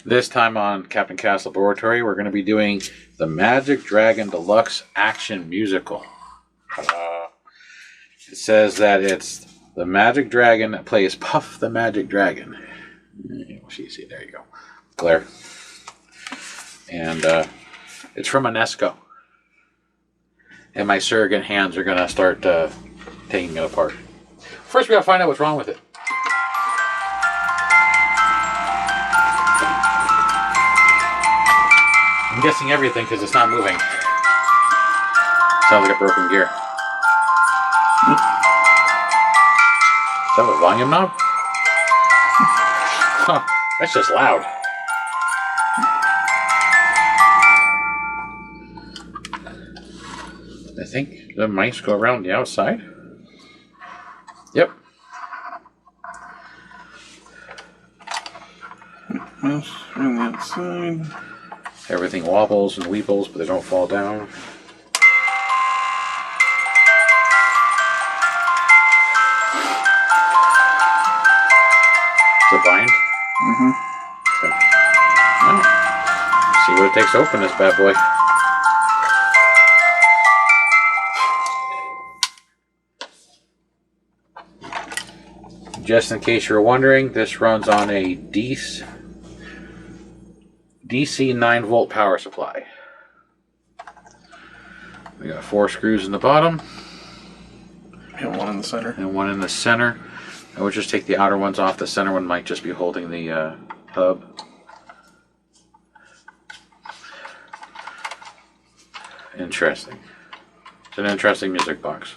This time on Captain Cast Laboratory, we're going to be doing the Magic Dragon Deluxe Action Musical. It says that it's the Magic Dragon that plays Puff the Magic Dragon. See, there you go. Glare. And it's from Enesco. And my surrogate hands are going to start taking it apart. First, we got to find out what's wrong with it. I'm guessing everything because it's not moving. Sounds like a broken gear. Is that a volume knob? Huh, that's just loud. I think the mice go around the outside. Yep. Mouse around the outside. Everything wobbles and weebles, but they don't fall down. Is it bind? Mm-hmm. Okay. Well, see what it takes to open this bad boy. Just in case you're wondering, this runs on a DC 9-volt power supply. We got 4 screws in the bottom. And 1 in the center. And 1 in the center. I would just take the outer ones off. The center one might just be holding the hub. Interesting. It's an interesting music box.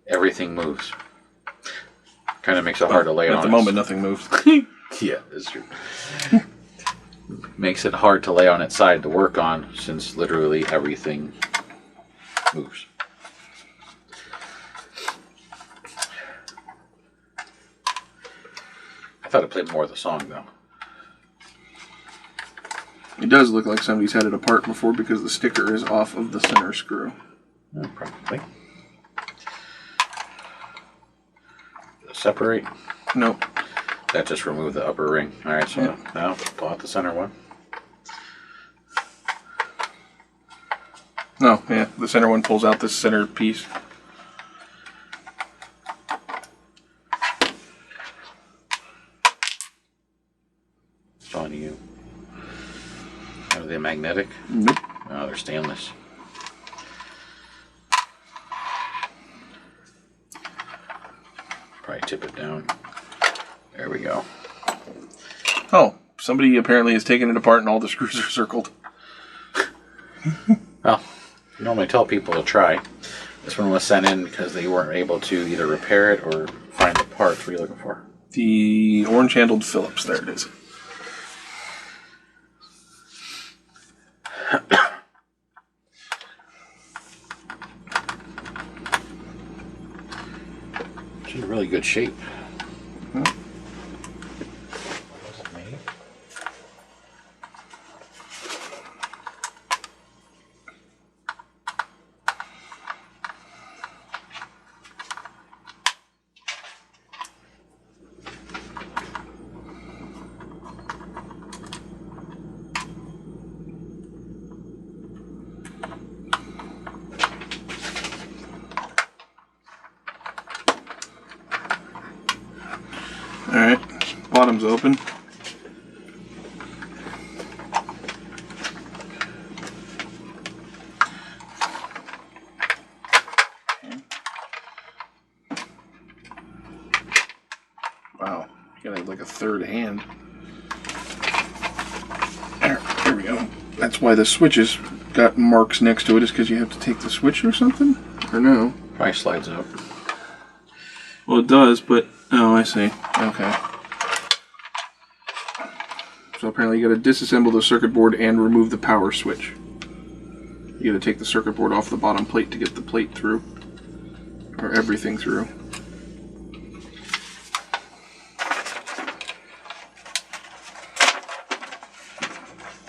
Everything moves. Kind of makes it hard to lay on. At the moment, nothing moves. Yeah, that's true. Makes it hard to lay on its side to work on, since literally everything moves. I thought it played more of the song, though. It does look like somebody's had it apart before because the sticker is off of the center screw. Oh, probably. Separate? Nope. That just removed the upper ring. Alright, so yeah. Now pull out the center one. No, yeah, the center one pulls out this center piece. It's on you. Are they magnetic? Nope. No, they're stainless. Probably tip it down. There we go. Oh, somebody apparently has taken it apart and all the screws are circled. Well, I normally tell people to try. This one was sent in because they weren't able to either repair it or find the parts. What are you looking for? The orange-handled Phillips. There it is. It's in really good shape. Mm-hmm. Alright, bottom's open. Wow, you gotta have like a third hand. There we go. That's why the switch has got marks next to it, is because you have to take the switch or something? Or no? Probably slides out. Well, it does, but... Oh, I see. Okay. So apparently you gotta disassemble the circuit board and remove the power switch. You gotta take the circuit board off the bottom plate to get the plate through. Or everything through.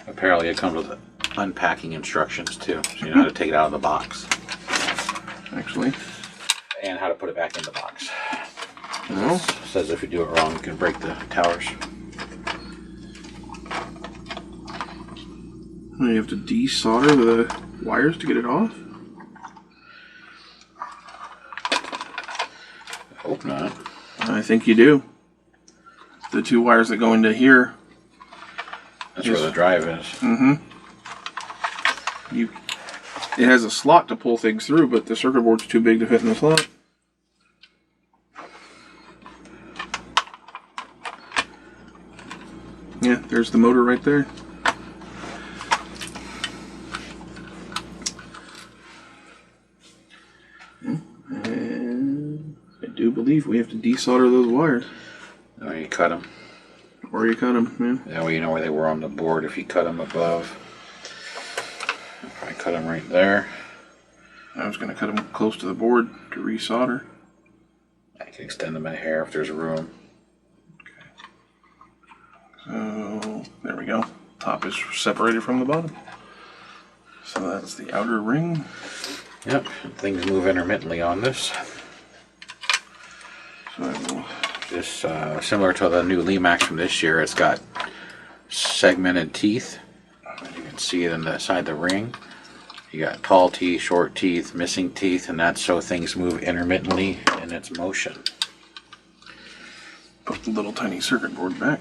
Apparently it comes with unpacking instructions too, so you know how to take it out of the box. Actually. And how to put it back in the box. No. It says if you do it wrong, you can break the towers. You have to desolder the wires to get it off? I hope not. I think you do. The two wires that go into here. That's where the drive is. Mm-hmm. It has a slot to pull things through, but the circuit board's too big to fit in the slot. Yeah, there's the motor right there. And I do believe we have to desolder those wires. Or you cut them. Or you cut them, yeah. That way you know where they were on the board if you cut them above. I cut them right there. I was going to cut them close to the board to resolder. I can extend them a hair if there's room. So, there we go. Top is separated from the bottom. So that's the outer ring. Yep, things move intermittently on this. So This similar to the new Limax from this year. It's got segmented teeth. You can see it on the side of the ring. You got tall teeth, short teeth, missing teeth, and that's so things move intermittently in its motion. put the little tiny circuit board back.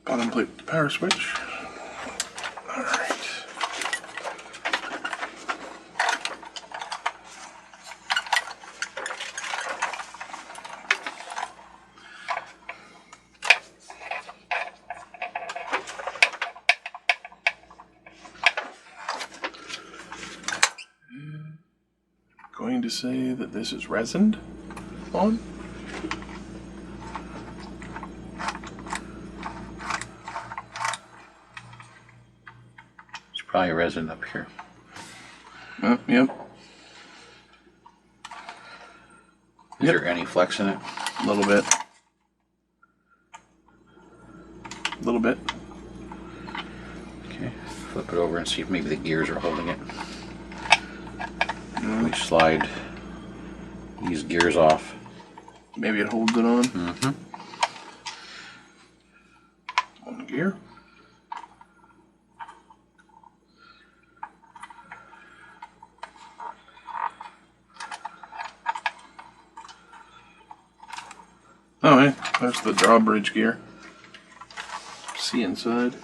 Bottom plate with the power switch. Alright. Going to say that this is resined on. Probably resin up here. Yep. Is there any flex in it? A little bit. A little bit. Okay, flip it over and see if maybe the gears are holding it. We slide these gears off. Maybe it holds it on. Mm-hmm. One gear. Oh, hey, there's the drawbridge gear. See inside.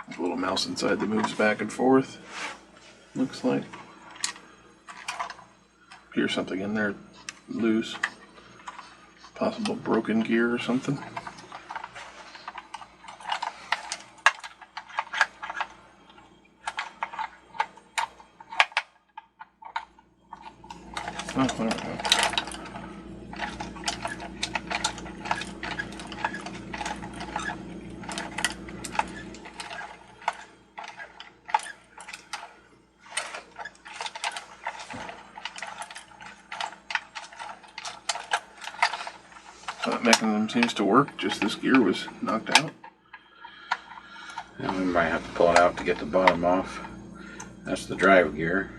There's a little mouse inside that moves back and forth. Looks like. Here's something in there loose. Possible broken gear or something. Oh, there we go. So that mechanism seems to work, just this gear was knocked out. And we might have to pull it out to get the bottom off. That's the drive gear.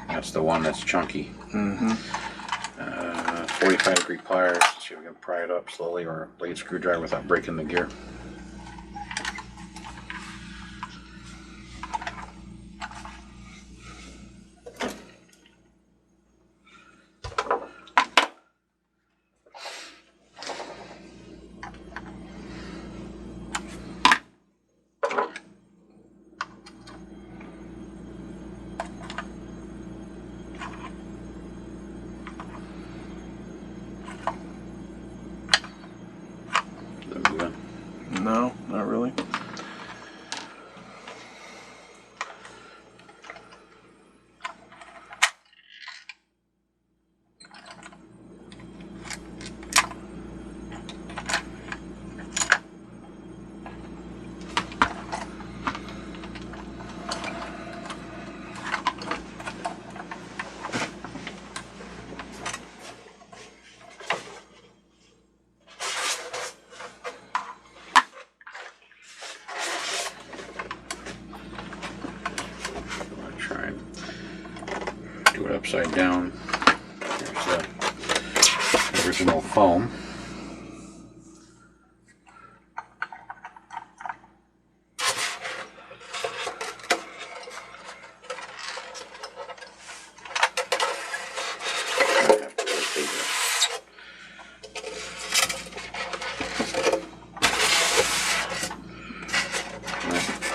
That's the one that's chunky. 45-degree pliers. See if we can pry it up slowly, or a blade screwdriver without breaking the gear. upside down. Here's the original foam.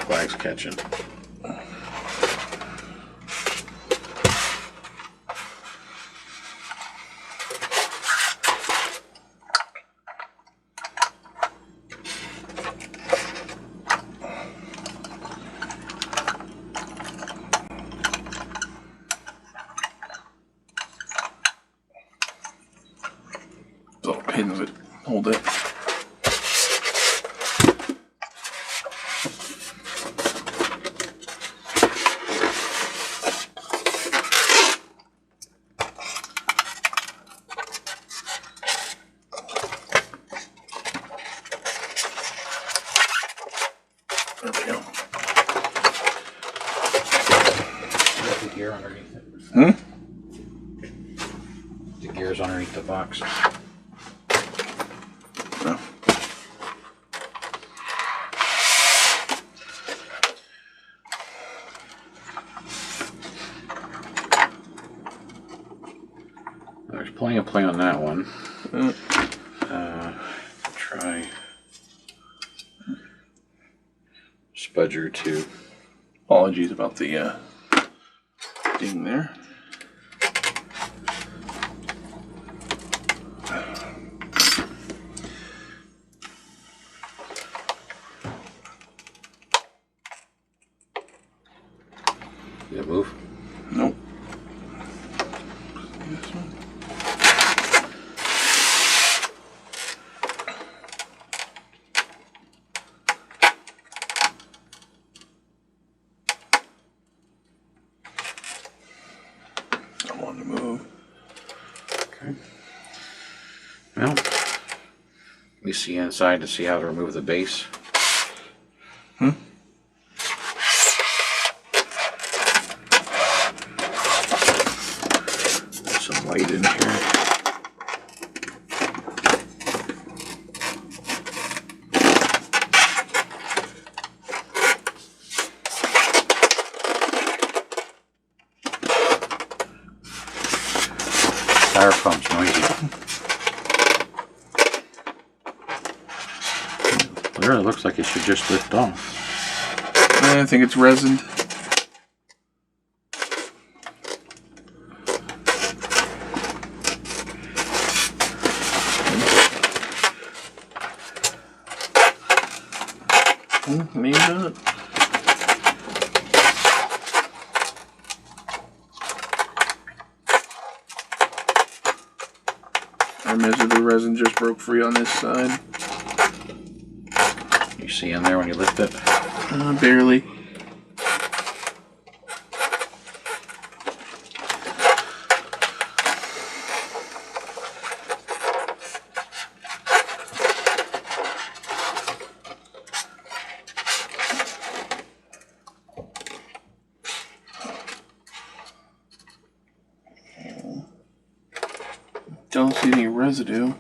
Flag's catching. Little pins that hold it. There we go. The gear underneath it. Hmm? The gear's underneath the box. No. There's plenty of play on that one. Uh, Try Spudger 2. Apologies about the ding there. Did it move? Nope. I want to move. Okay. Well, we see inside to see how to remove the base. Hmm? There's some light in here. Styrofoam's noisy. It really looks like it should just lift off. I think it's resined. Maybe not. I measured the resin just broke free on this side. You see in there when you lift it? Barely. Don't see any residue.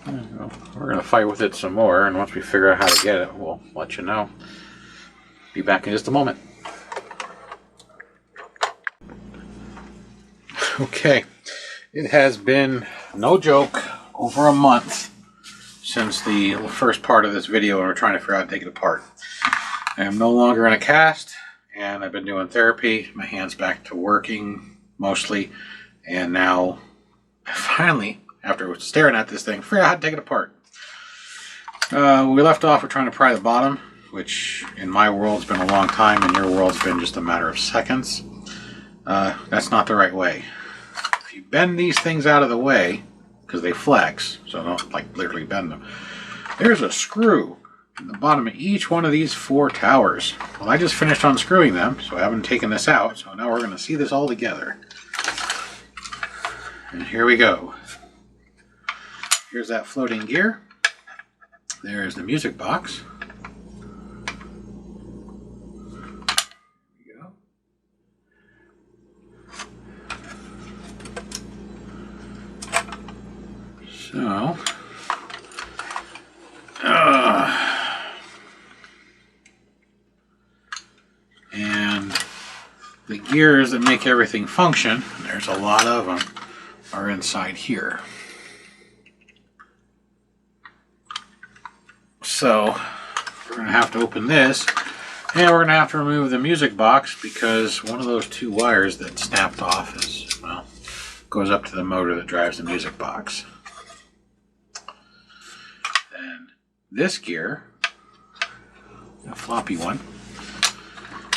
Well, we're going to fight with it some more, and once we figure out how to get it, we'll let you know. Be back in just a moment. Okay, it has been, no joke, over a month since the first part of this video and we're trying to figure out how to take it apart. I am no longer in a cast, and I've been doing therapy. My hand's back to working mostly, and now finally, after staring at this thing, figure out how to take it apart. We left off with trying to pry the bottom, which in my world's been a long time, in your world's been just a matter of seconds. That's not the right way. If you bend these things out of the way, because they flex, so don't like literally bend them, there's a screw in the bottom of each one of these 4 towers. Well, I just finished unscrewing them, so I haven't taken this out, so now we're going to see this all together. And here we go. Here's that floating gear. There's the music box. So, and the gears that make everything function, there's a lot of them, are inside here. So, we're going to have to open this, and we're going to have to remove the music box because one of those two wires that snapped off is, well, goes up to the motor that drives the music box. Then this gear, a floppy one,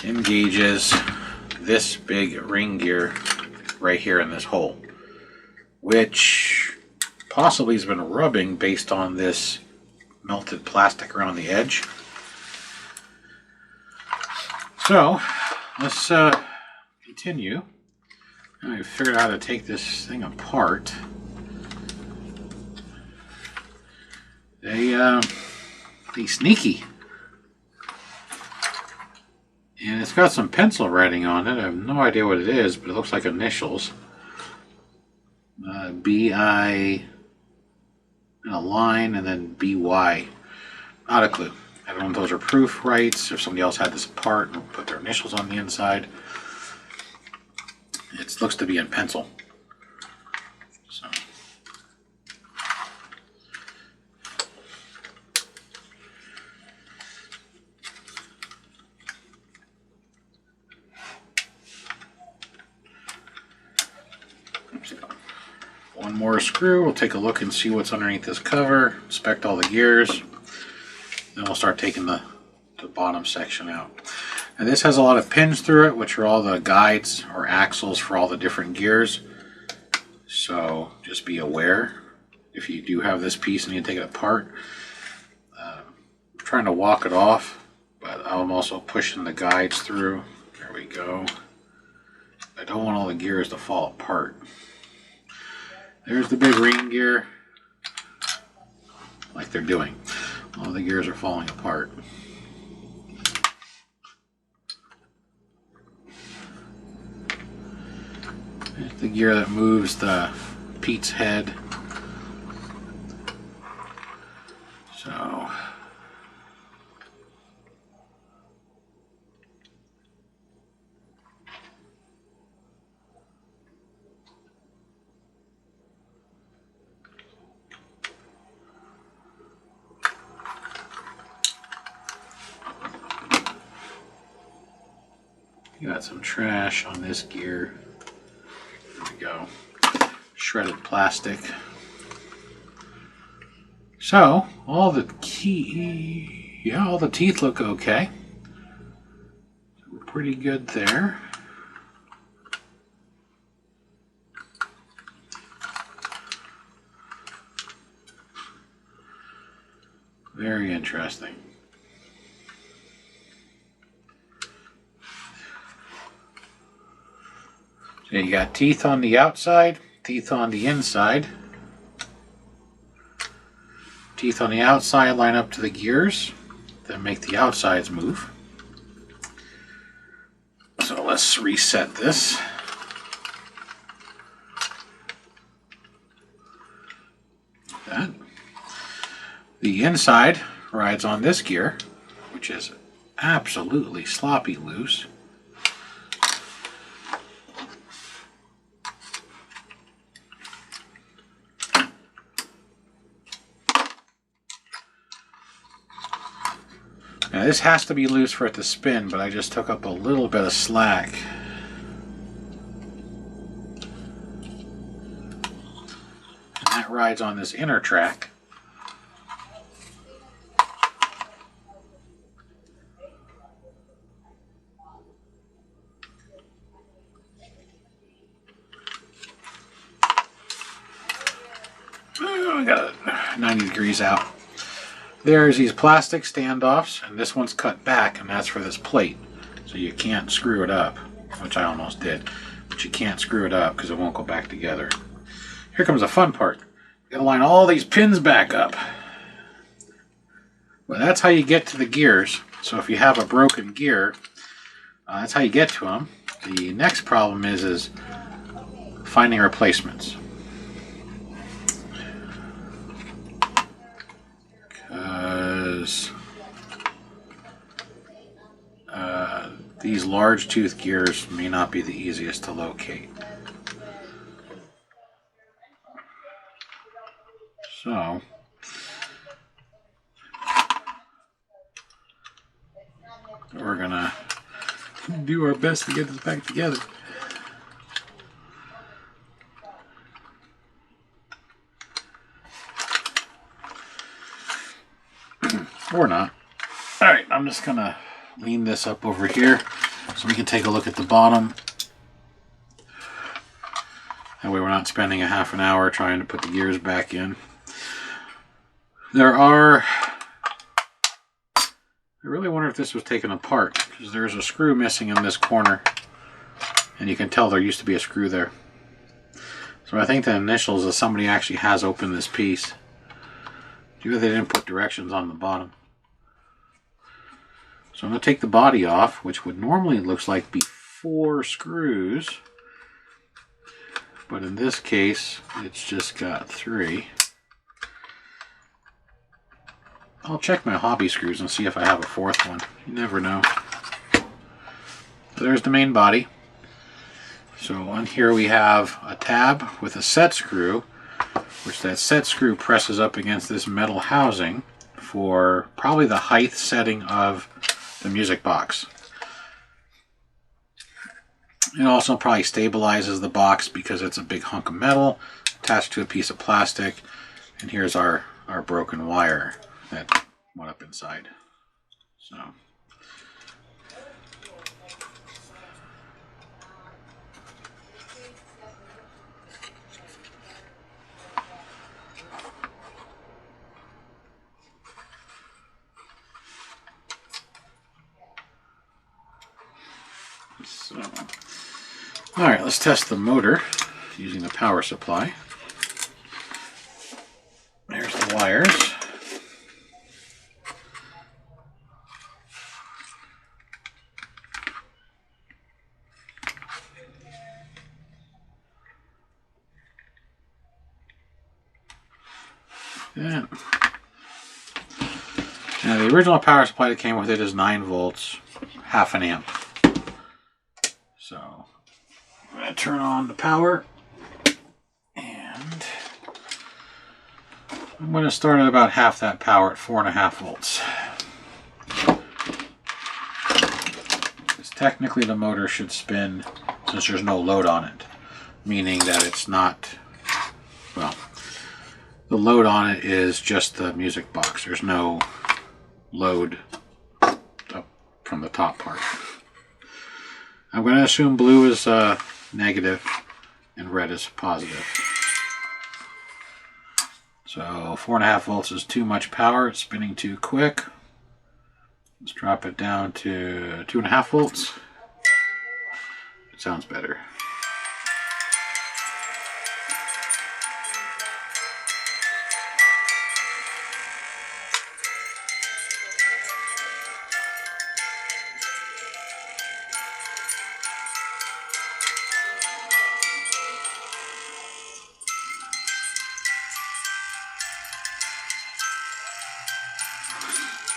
engages this big ring gear right here in this hole, which possibly has been rubbing based on this melted plastic around the edge. So let's continue. I figured out how to take this thing apart. They sneaky. And it's got some pencil writing on it. I have no idea what it is, but it looks like initials. B-I, and a line, and then B-Y. Not a clue. I don't know if those are proof rights, or if somebody else had this apart and put their initials on the inside. It looks to be in pencil. So. One more screw. We'll take a look and see what's underneath this cover, inspect all the gears, then we'll start taking the bottom section out. And this has a lot of pins through it, which are all the guides or axles for all the different gears. So just be aware if you do have this piece and you take it apart. I'm trying to walk it off, but I'm also pushing the guides through. There we go. I don't want all the gears to fall apart. There's the big ring gear, like they're doing. All the gears are falling apart. There's the gear that moves the Pete's head. So, you got some trash on this gear. There we go. Shredded plastic. So, all the all the teeth look okay. We're pretty good there. Very interesting. So you got teeth on the outside, teeth on the inside. Teeth on the outside line up to the gears that make the outsides move. So let's reset this. That. The inside rides on this gear, which is absolutely sloppy loose. Now this has to be loose for it to spin, but I just took up a little bit of slack. And that rides on this inner track. Oh, I got it 90 degrees out. There's these plastic standoffs, and this one's cut back, and that's for this plate. So you can't screw it up, which I almost did. But you can't screw it up because it won't go back together. Here comes the fun part. You gotta line all these pins back up. Well, that's how you get to the gears. So if you have a broken gear, that's how you get to them. The next problem is finding replacements. these large tooth gears may not be the easiest to locate. So we're gonna do our best to get this back together. Or not. Alright, I'm just gonna lean this up over here so we can take a look at the bottom. That way we're not spending a half an hour trying to put the gears back in. I really wonder if this was taken apart, because there's a screw missing in this corner, and you can tell there used to be a screw there. So I think the initials is somebody actually has opened this piece. Too bad they didn't put directions on the bottom. So I'm going to take the body off, which would normally looks like be 4 screws, but in this case it's just got 3. I'll check my hobby screws and see if I have a 4th one. You never know. So there's the main body. So on here we have a tab with a set screw, which that set screw presses up against this metal housing for probably the height setting of the music box. It also probably stabilizes the box because it's a big hunk of metal attached to a piece of plastic. And here's our broken wire that went up inside. So all right, let's test the motor using the power supply. There's the wires. Yeah. Now the original power supply that came with it is 9 volts, half an amp. So I'm going to turn on the power, and I'm going to start at about half that power at 4.5 volts. Because technically the motor should spin since there's no load on it, meaning that it's not, well, the load on it is just the music box. There's no load up from the top part. I'm going to assume blue is negative and red is positive. So 4.5 volts is too much power. It's spinning too quick. Let's drop it down to 2.5 volts. It sounds better.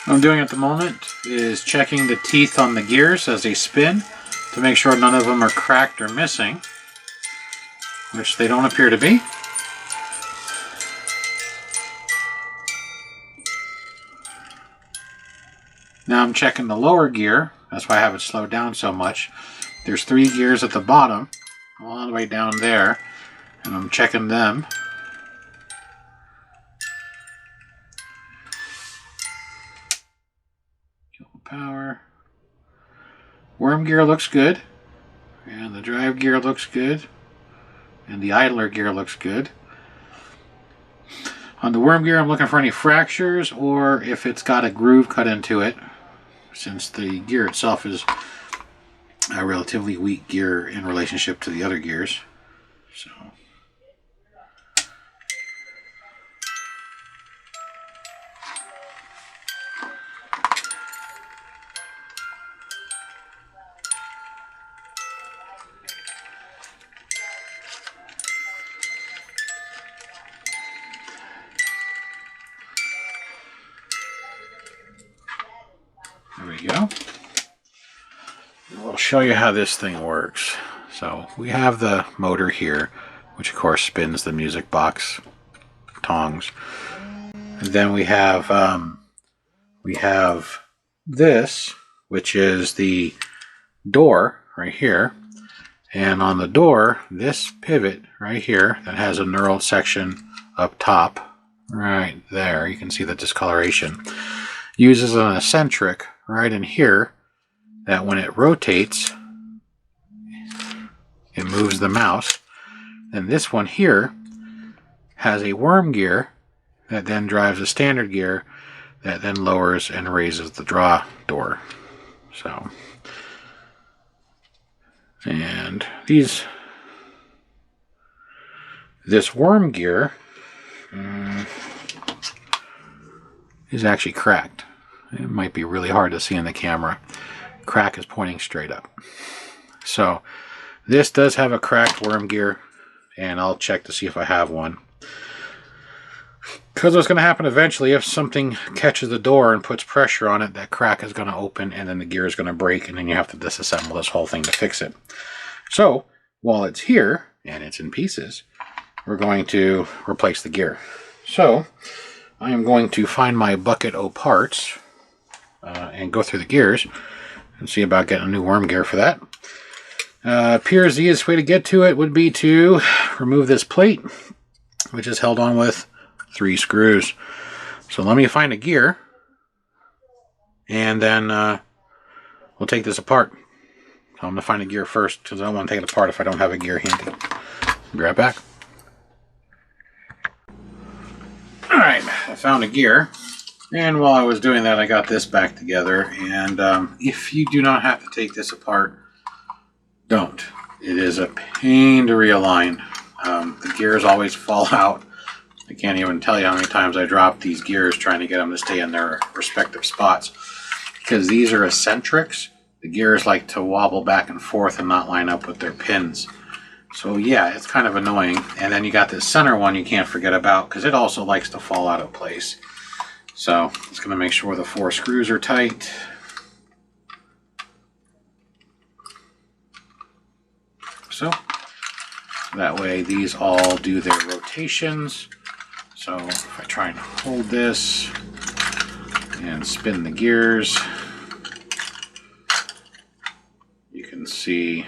What I'm doing at the moment is checking the teeth on the gears as they spin to make sure none of them are cracked or missing, which they don't appear to be. Now I'm checking the lower gear. That's why I have it slowed down so much. There's 3 gears at the bottom, all the way down there, and I'm checking them. Power. Worm gear looks good, and the drive gear looks good, and the idler gear looks good. On the worm gear, I'm looking for any fractures or if it's got a groove cut into it, since the gear itself is a relatively weak gear in relationship to the other gears. So there we go. show you how this thing works. So we have the motor here, which of course spins the music box tongs. And then we have this, which is the door right here. And on the door, this pivot right here that has a knurled section up top, right there, you can see the discoloration, uses an eccentric right in here that when it rotates, it moves the mouse. And this one here has a worm gear that then drives a standard gear that then lowers and raises the draw door. So, and this worm gear is actually cracked. It might be really hard to see in the camera. Crack is pointing straight up. So this does have a cracked worm gear, and I'll check to see if I have one. Because what's going to happen eventually, if something catches the door and puts pressure on it, that crack is going to open and then the gear is going to break, and then you have to disassemble this whole thing to fix it. So while it's here and it's in pieces, we're going to replace the gear. So I am going to find my bucket of parts and go through the gears and see about getting a new worm gear for that. Appears the easiest way to get to it would be to remove this plate, which is held on with 3 screws. So let me find a gear, and then we'll take this apart. So I'm going to find a gear first, because I don't want to take it apart if I don't have a gear handy. Be right back. Alright, I found a gear, and while I was doing that, I got this back together. And if you do not have to take this apart, don't. It is a pain to realign. The gears always fall out. I can't even tell you how many times I dropped these gears trying to get them to stay in their respective spots. Because these are eccentrics, the gears like to wobble back and forth and not line up with their pins. So yeah, it's kind of annoying. And then you got this center one you can't forget about, because it also likes to fall out of place. So it's going to make sure the 4 screws are tight. So that way these all do their rotations. So if I try and hold this and spin the gears, you can see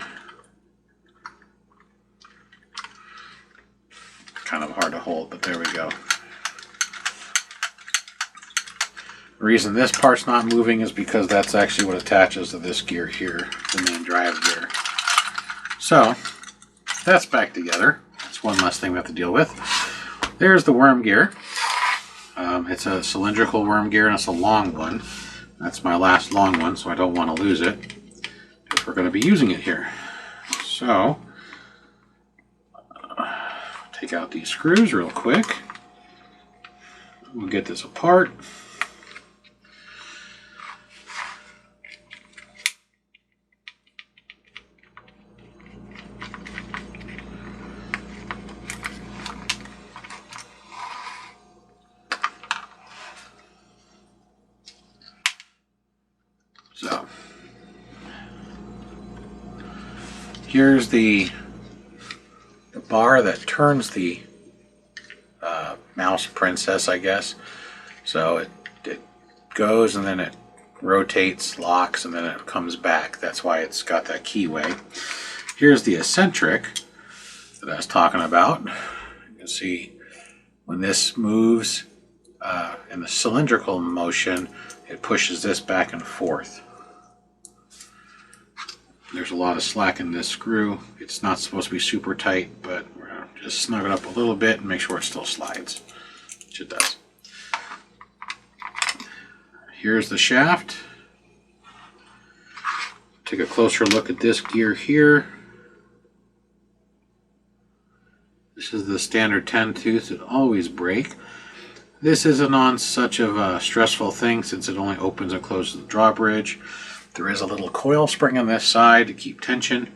kind of hard to hold, but there we go. The reason this part's not moving is because that's actually what attaches to this gear here, the main drive gear. So that's back together. That's one less thing we have to deal with. There's the worm gear. It's a cylindrical worm gear, and it's a long one. That's my last long one, so I don't want to lose it, because we're going to be using it here. So take out these screws real quick. We'll get this apart. So here's the bar that turns the mouse princess, I guess. So it goes and then it rotates, locks, and then it comes back. That's why it's got that keyway. Here's the eccentric that I was talking about. You can see when this moves in the cylindrical motion, it pushes this back and forth. There's a lot of slack in this screw. It's not supposed to be super tight, but we're going to just snug it up a little bit and make sure it still slides, which it does. Here's the shaft. Take a closer look at this gear here. This is the standard 10 tooth. It always break. This isn't on such of a stressful thing since it only opens and closes the drawbridge. There is a little coil spring on this side to keep tension.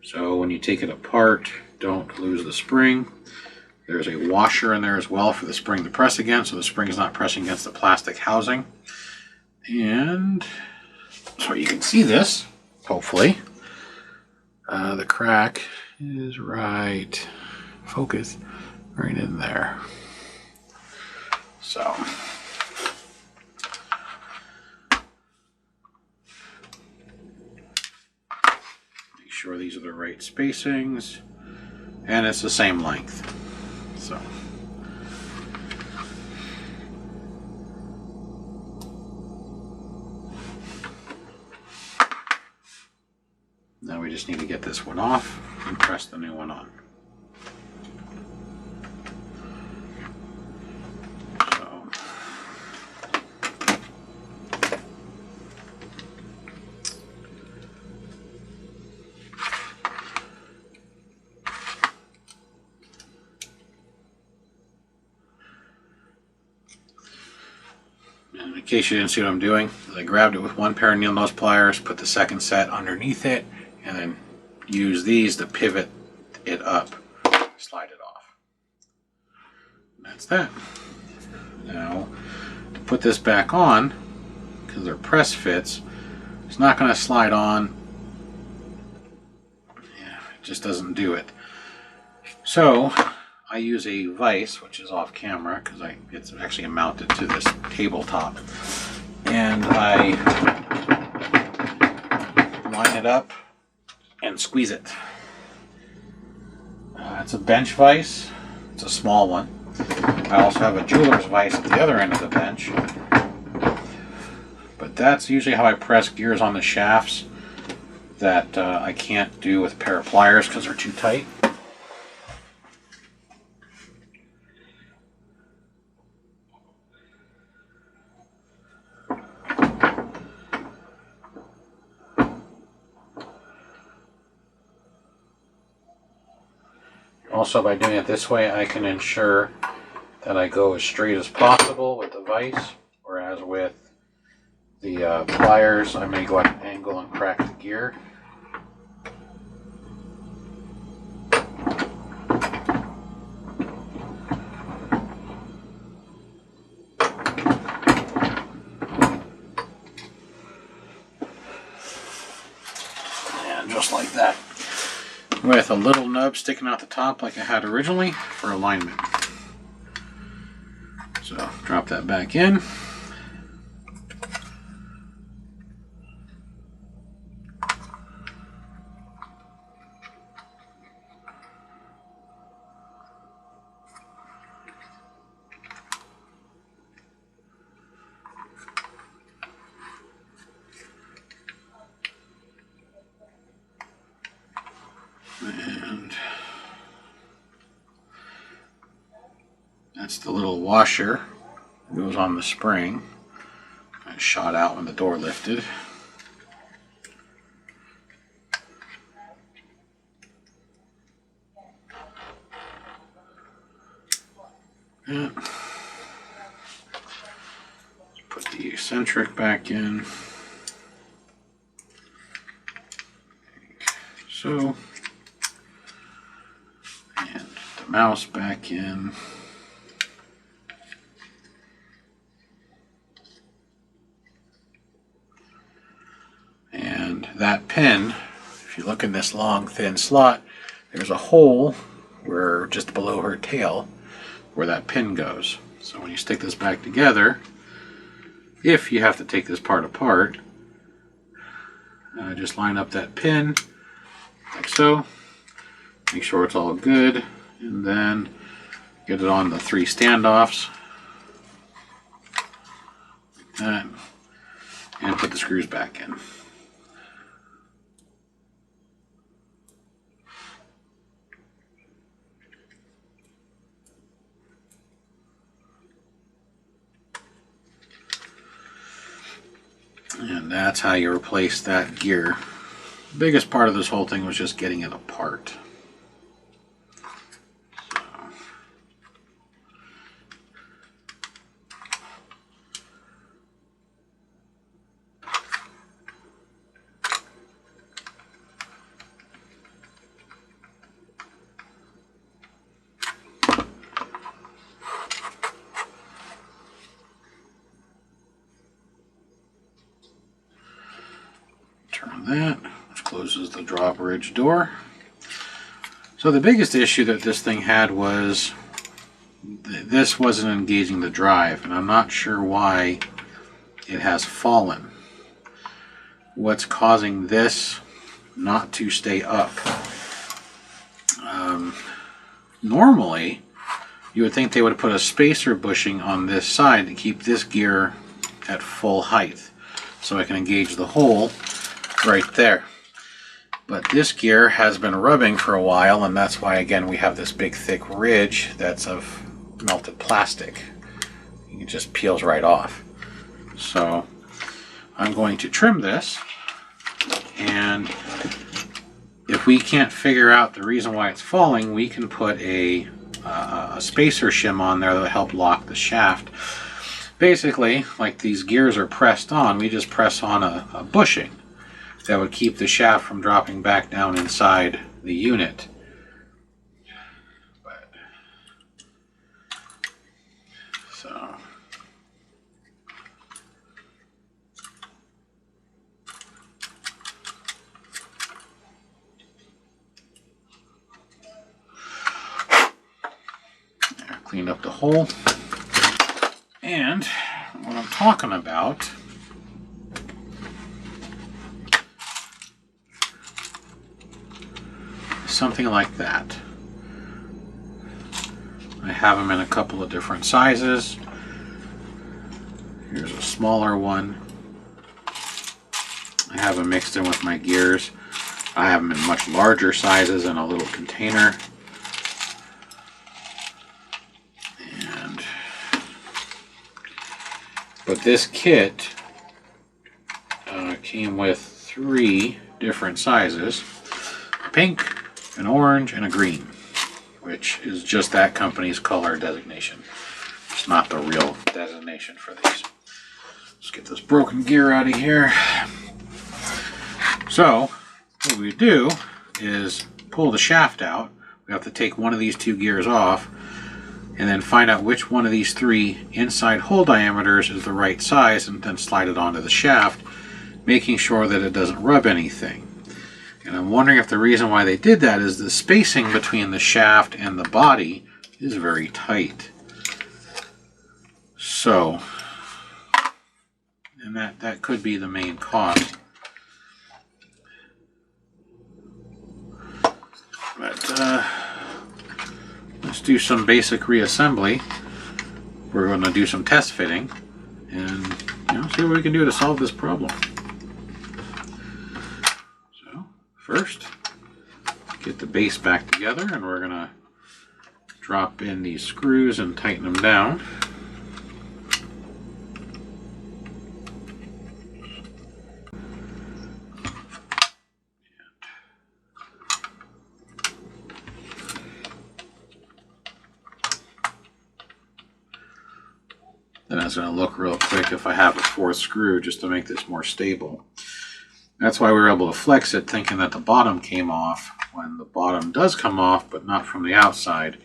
So when you take it apart, don't lose the spring. There's a washer in there as well for the spring to press against, so the spring is not pressing against the plastic housing. And so you can see this, hopefully. The crack is right, focus, right in there. So, make sure these are the right spacings, and it's the same length. So. Now we just need to get this one off and press the new one on. So, and in case you didn't see what I'm doing, I grabbed it with one pair of needle nose pliers, put the second set underneath it, and then use these to pivot it up, slide it off. And that's that. Now, to put this back on, because they're press fits, it's not going to slide on. Yeah, it just doesn't do it. So, I use a vise, which is off camera, because it's actually mounted to this tabletop. And I line it up and squeeze it. It's a bench vise. It's a small one. I also have a jeweler's vise at the other end of the bench. But that's usually how I press gears on the shafts that I can't do with a pair of pliers because they're too tight. Also, by doing it this way, I can ensure that I go as straight as possible with the vise, whereas with the pliers, I may go at an angle and crack the gear. And just like that. With a little nub sticking out the top like I had originally for alignment. So drop that back in. And that's the little washer that goes on the spring. It shot out when the door lifted. Yeah. Put the eccentric back in. So. And the mouse back in. And that pin, if you look in this long thin slot, there's a hole where just below her tail where that pin goes. So when you stick this back together, if you have to take this part apart, just line up that pin like so. Make sure it's all good, and then get it on the 3 standoffs like that, and put the screws back in. And that's how you replace that gear. The biggest part of this whole thing was just getting it apart. Turn that, which closes close the drawbridge door. So the biggest issue that this thing had was this wasn't engaging the drive, and I'm not sure why it has fallen. What's causing this not to stay up? Normally, you would think they would put a spacer bushing on this side to keep this gear at full height, so I can engage the hole right there. But this gear has been rubbing for a while, and that's why, again, we have this big thick ridge that's of melted plastic. It just peels right off. So I'm going to trim this, and if we can't figure out the reason why it's falling, we can put a spacer shim on there that'll help lock the shaft. Basically, like these gears are pressed on, we just press on a bushing that would keep the shaft from dropping back down inside the unit. So cleaned up the hole, and what I'm talking about is something like that. I have them in a couple of different sizes. Here's a smaller one. I have them mixed in with my gears. I have them in much larger sizes in a little container. But this kit came with 3 different sizes: pink, an orange, and a green, which is just that company's color designation. It's not the real designation for these. Let's get this broken gear out of here. So what we do is pull the shaft out. We have to take one of these 2 gears off, and then find out which one of these 3 inside hole diameters is the right size, and then slide it onto the shaft, making sure that it doesn't rub anything. And I'm wondering if the reason why they did that is the spacing between the shaft and the body is very tight. So, and that could be the main cause. But let's do some basic reassembly. We're going to do some test fitting and see what we can do to solve this problem. So first, get the base back together, and we're going to drop in these screws and tighten them down. Then I was going to look real quick if I have a 4th screw just to make this more stable. That's why we were able to flex it, thinking that the bottom came off, when the bottom does come off, but not from the outside. It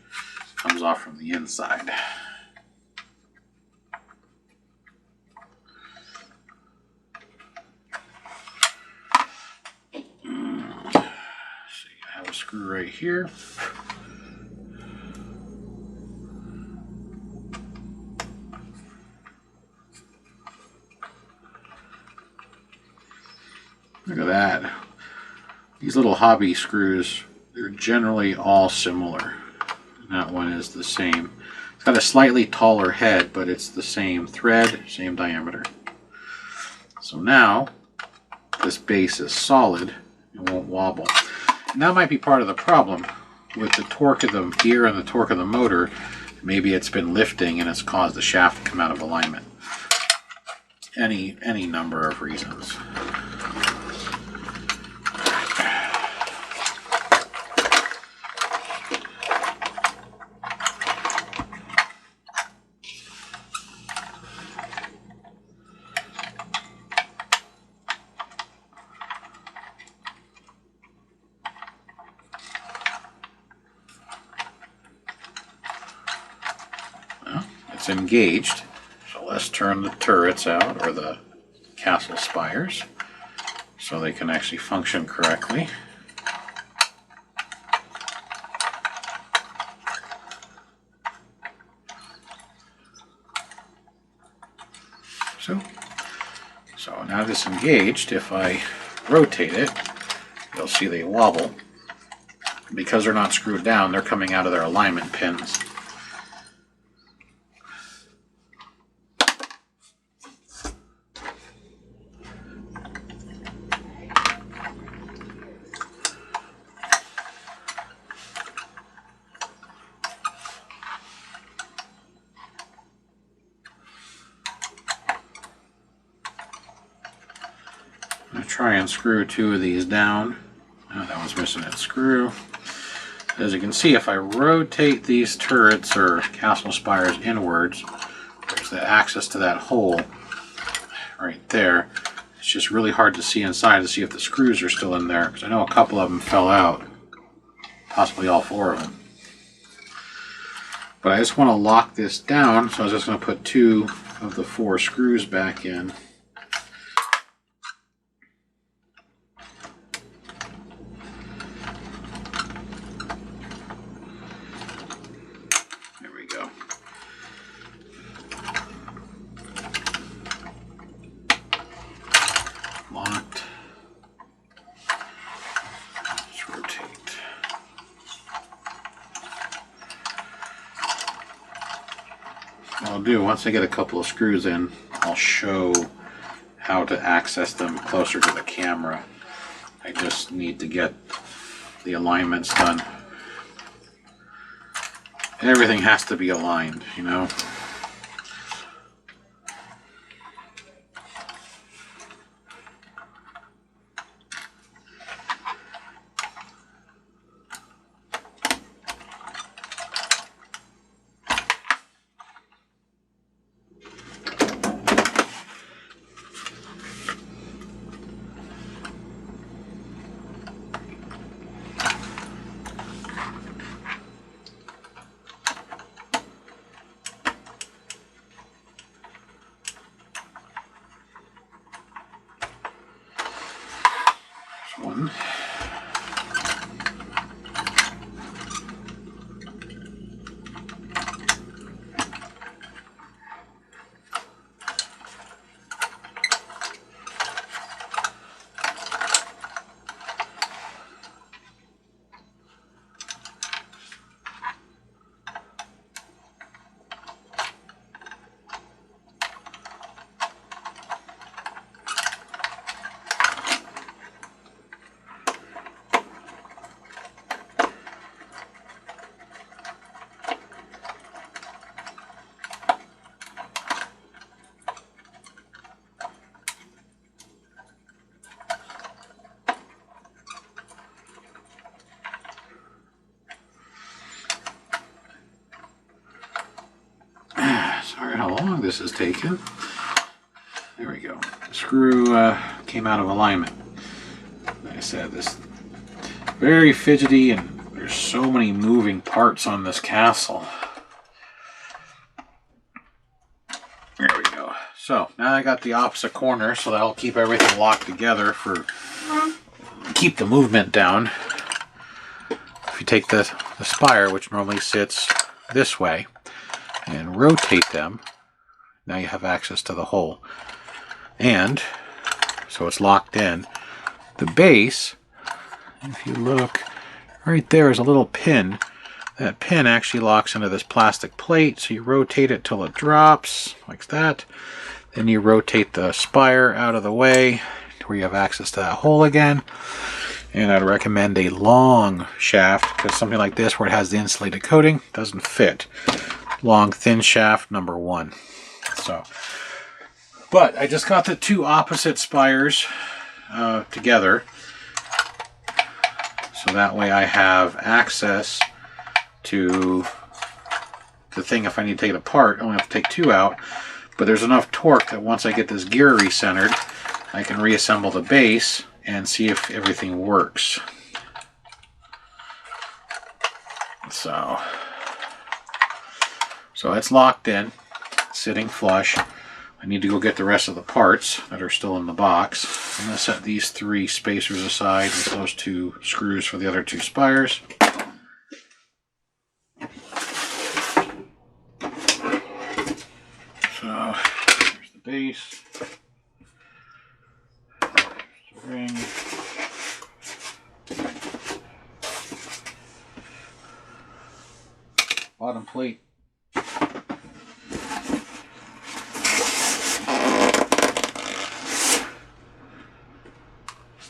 comes off from the inside. See, I have a screw right here. Look at that. These little hobby screws, they're generally all similar. And that one is the same. It's got a slightly taller head, but it's the same thread, same diameter. So now, this base is solid. It won't wobble. And that might be part of the problem. With the torque of the gear and the torque of the motor, maybe it's been lifting and it's caused the shaft to come out of alignment. Any number of reasons. It's engaged, so let's turn the turrets out, or the castle spires. so they can actually function correctly. So now disengaged, if I rotate it, you'll see they wobble. Because they're not screwed down, they're coming out of their alignment pins. I'm going to try and screw 2 of these down. Oh, that was missing its screw. As you can see, if I rotate these turrets or castle spires inwards, there's the access to that hole right there. It's just really hard to see inside to see if the screws are still in there, because I know a couple of them fell out, possibly all 4 of them. But I just want to lock this down, so I was just going to put 2 of the 4 screws back in. Locked. Let's rotate. What I'll do, once I get a couple of screws in, I'll show how to access them closer to the camera. I just need to get the alignments done. And everything has to be aligned, you know. One. Sorry how long this has taken. There we go. The screw came out of alignment. Like I said, this very fidgety, and there's so many moving parts on this castle. There we go. So now I got the opposite corner, so that'll keep everything locked together for keep the movement down. If you take the spire, which normally sits this way, and rotate them, now you have access to the hole. And so it's locked in. The base, if you look right there, is a little pin. That pin actually locks into this plastic plate, so you rotate it till it drops like that. Then you rotate the spire out of the way to where you have access to that hole again. And I'd recommend a long shaft, because something like this where it has the insulated coating doesn't fit. Long thin shaft, number 1. So, but I just got the 2 opposite spires together, so that way I have access to the thing. If I need to take it apart, I only have to take 2 out, but there's enough torque that once I get this gear recentered, I can reassemble the base and see if everything works. So it's locked in, sitting flush. I need to go get the rest of the parts that are still in the box. I'm going to set these 3 spacers aside with those 2 screws for the other 2 spires. So, here's the base. There's the ring. Bottom plate.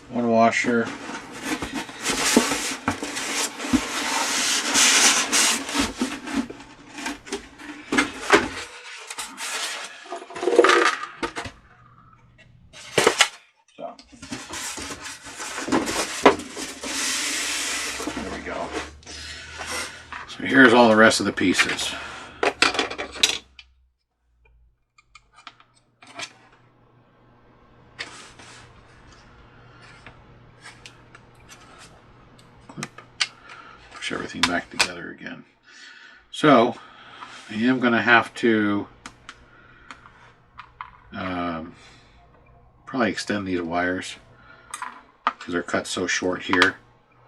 One washer. So, there we go. So here's all the rest of the pieces. Push everything back together again. So I am going to have to probably extend these wires because they're cut so short here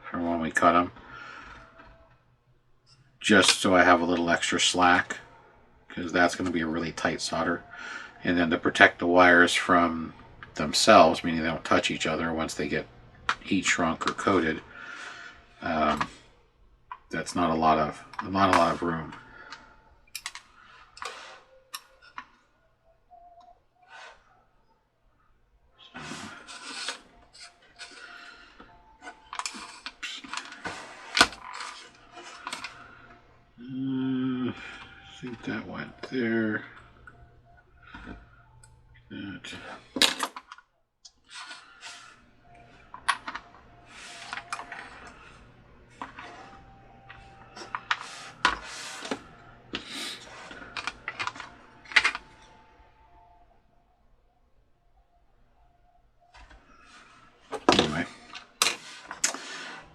from when we cut them, just so I have a little extra slack, because that's going to be a really tight solder. And then to protect the wires from themselves, meaning they don't touch each other once they get heat shrunk or coated, that's not a lot of room. I think that went there. That. Anyway,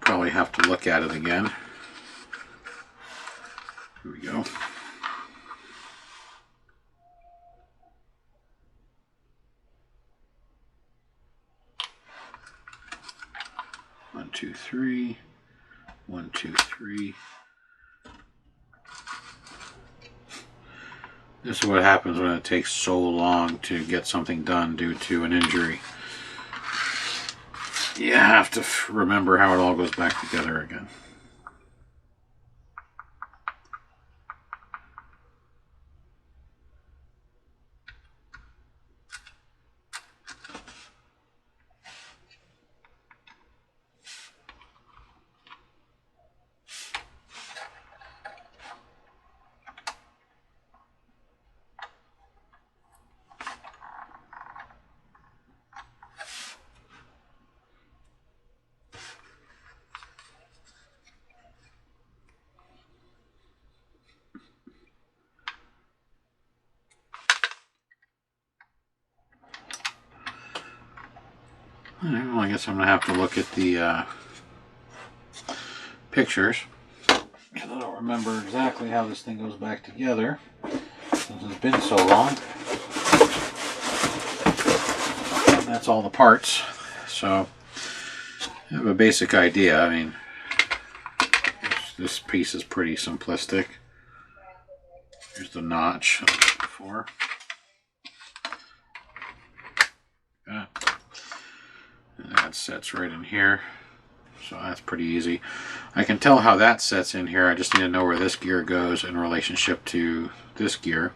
probably have to look at it again. Here we go. One, two, three. 1, 2, 3. This is what happens when it takes so long to get something done due to an injury. You have to remember how it all goes back together again. Alright, well, I guess I'm going to have to look at the pictures, because I don't remember exactly how this thing goes back together since it's been so long. And that's all the parts, so I have a basic idea. I mean, this piece is pretty simplistic. Here's the notch before. Yeah. And that sets right in here, so that's pretty easy. I can tell how that sets in here. I just need to know where this gear goes in relationship to this gear,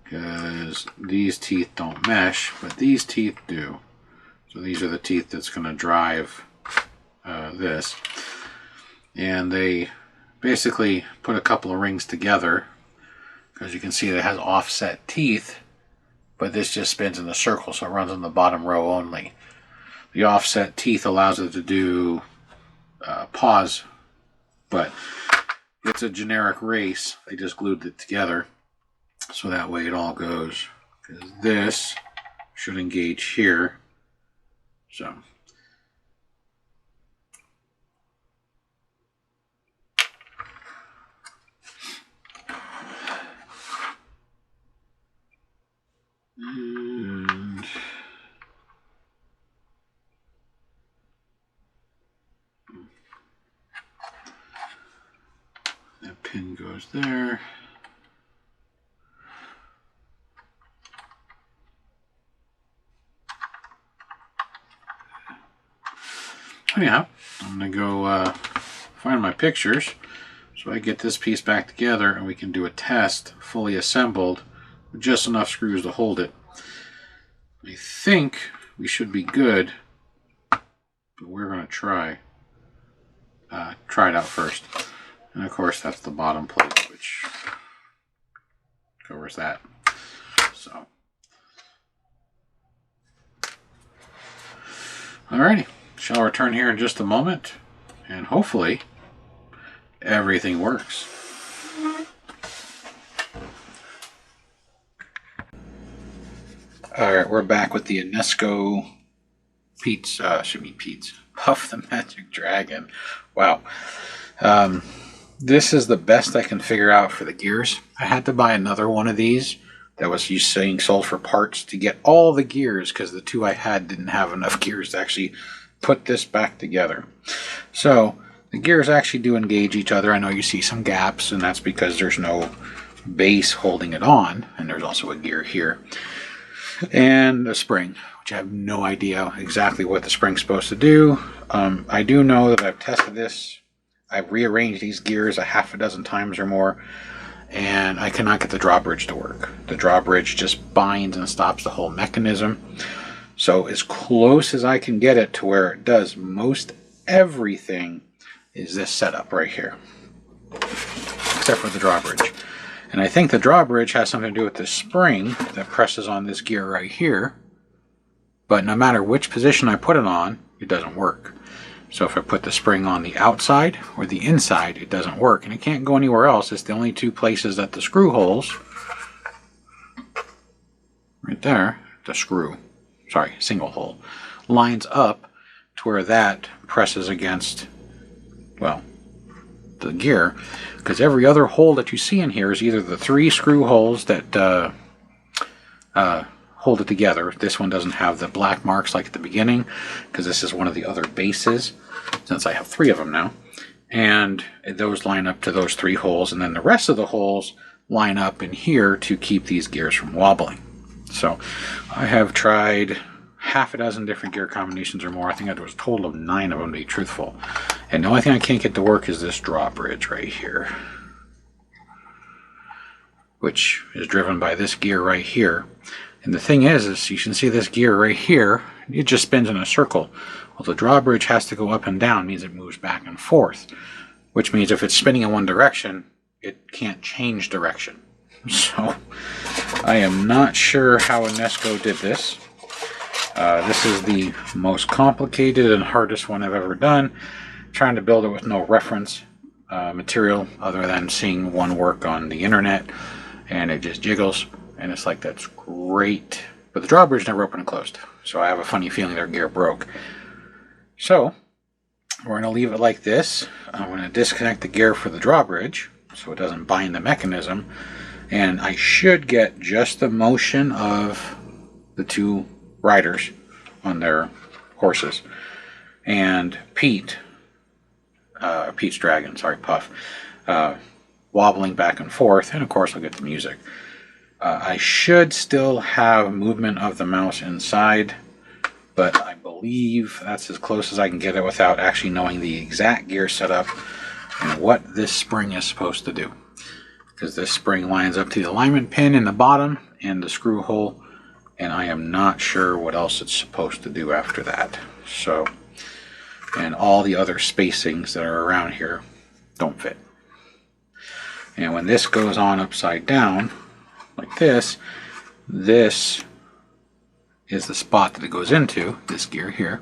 because these teeth don't mesh, but these teeth do. So these are the teeth that's going to drive this. And they basically put a couple of rings together, because you can see that it has offset teeth, but this just spins in the circle, so it runs on the bottom row only. The offset teeth allows it to do pause, but it's a generic race. They just glued it together, so that way it all goes. Because this should engage here. So. Pin goes there. Anyhow, I'm going to go find my pictures so I get this piece back together and we can do a test fully assembled with just enough screws to hold it. I think we should be good, but we're going to try it out first. And of course that's the bottom plate, which covers that. So, alrighty, shall return here in just a moment, and hopefully everything works. Alright, we're back with the Enesco Puff the Magic Dragon. Wow. This is the best I can figure out for the gears. I had to buy another one of these that was sold for parts to get all the gears because the two I had didn't have enough gears to actually put this back together. So the gears actually do engage each other. I know you see some gaps, and that's because there's no base holding it on, and there's also a gear here. And a spring, which I have no idea exactly what the spring's supposed to do. I do know that I've tested this. I've rearranged these gears a half a dozen times or more, and I cannot get the drawbridge to work. The drawbridge just binds and stops the whole mechanism. So as close as I can get it to where it does most everything is this setup right here, except for the drawbridge. And I think the drawbridge has something to do with the spring that presses on this gear right here. But no matter which position I put it on, it doesn't work. So if I put the spring on the outside or the inside, it doesn't work. And it can't go anywhere else. It's the only two places that the screw holes, right there, single hole, lines up to where that presses against, well, the gear, because every other hole that you see in here is either the 3 screw holes that hold it together. This one doesn't have the black marks like at the beginning because this is one of the other bases, since I have 3 of them now, and those line up to those 3 holes, and then the rest of the holes line up in here to keep these gears from wobbling. So I have tried half a dozen different gear combinations or more. I think there was a total of 9 of them, to be truthful. And the only thing I can't get to work is this drawbridge right here, which is driven by this gear right here. And the thing is you can see this gear right here, it just spins in a circle. Well, the drawbridge has to go up and down, means it moves back and forth, which means if it's spinning in one direction, it can't change direction. So I am not sure how Enesco did this. This is the most complicated and hardest one I've ever done. Trying to build it with no reference material other than seeing one work on the internet, and it just jiggles, and it's like, that's great. But the drawbridge never opened and closed, so I have a funny feeling their gear broke. So we're going to leave it like this. I'm going to disconnect the gear for the drawbridge so it doesn't bind the mechanism, and I should get just the motion of the 2 riders on their horses, and Pete's dragon, Puff, wobbling back and forth, and of course I'll get the music. I should still have movement of the mouse inside, but I believe that's as close as I can get it without actually knowing the exact gear setup and what this spring is supposed to do. Because this spring lines up to the alignment pin in the bottom and the screw hole, and I am not sure what else it's supposed to do after that. So, and all the other spacings that are around here don't fit. And when this goes on upside down, like this is the spot that it goes into, this gear here.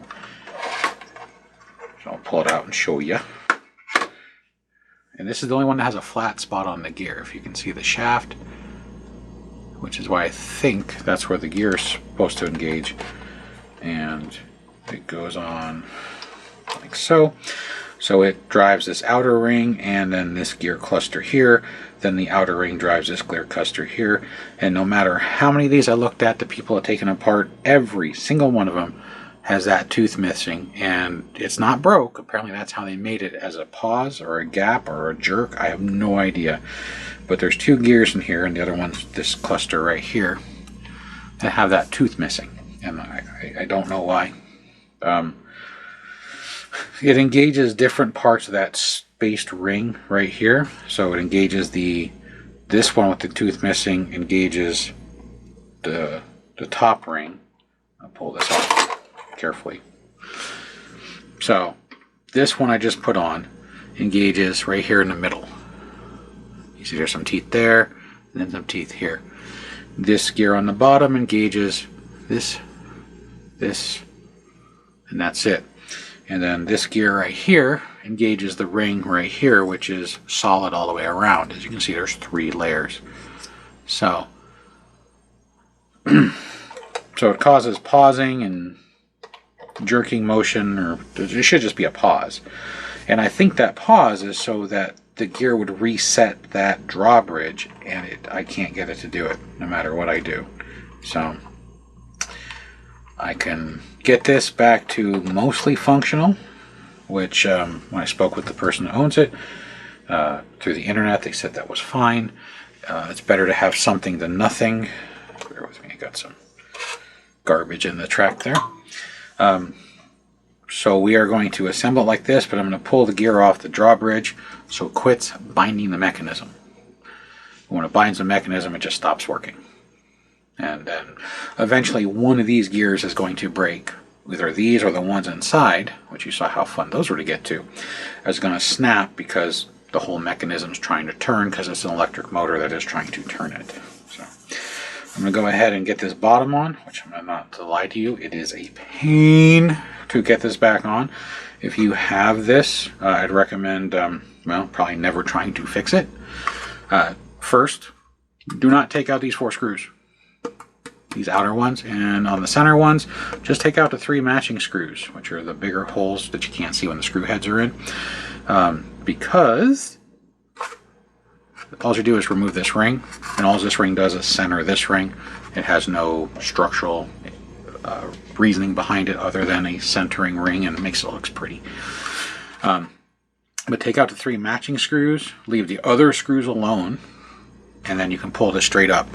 So I'll pull it out and show you. And this is the only one that has a flat spot on the gear. If you can see the shaft, which is why I think that's where the gear is supposed to engage. And it goes on like so. So it drives this outer ring and then this gear cluster here. Then the outer ring drives this gear cluster here. And no matter how many of these I looked at, the people have taken apart, every single one of them has that tooth missing, and it's not broke. Apparently that's how they made it, as a pause or a gap or a jerk. I have no idea. But there's 2 gears in here, and the other one's this cluster right here that have that tooth missing, and I don't know why. It engages different parts of that spaced ring right here. So it engages this one with the tooth missing, engages the top ring. I'll pull this off carefully. So this one I just put on engages right here in the middle. You see there's some teeth there, and then some teeth here. This gear on the bottom engages this, and that's it. And then this gear right here engages the ring right here, which is solid all the way around. As you can see, there's 3 layers. So it causes pausing and jerking motion, or it should just be a pause. And I think that pause is so that the gear would reset that drawbridge, and I can't get it to do it no matter what I do. So I can get this back to mostly functional, which when I spoke with the person who owns it through the internet, they said that was fine. It's better to have something than nothing. Bear with me, I got some garbage in the track there. So we are going to assemble it like this, but I'm going to pull the gear off the drawbridge so it quits binding the mechanism. When it binds the mechanism, it just stops working. And then eventually one of these gears is going to break. Either these or the ones inside, which you saw how fun those were to get to, is going to snap because the whole mechanism is trying to turn, because it's an electric motor that is trying to turn it. So I'm going to go ahead and get this bottom on, which I'm not to lie to you, it is a pain to get this back on. If you have this, I'd recommend, well, probably never trying to fix it. First, do not take out these 4 screws. These outer ones, and on the center ones, just take out the 3 matching screws, which are the bigger holes that you can't see when the screw heads are in, because all you do is remove this ring, and all this ring does is center this ring. It has no structural reasoning behind it other than a centering ring, and it makes it look pretty. But take out the 3 matching screws, leave the other screws alone, and then you can pull this straight up.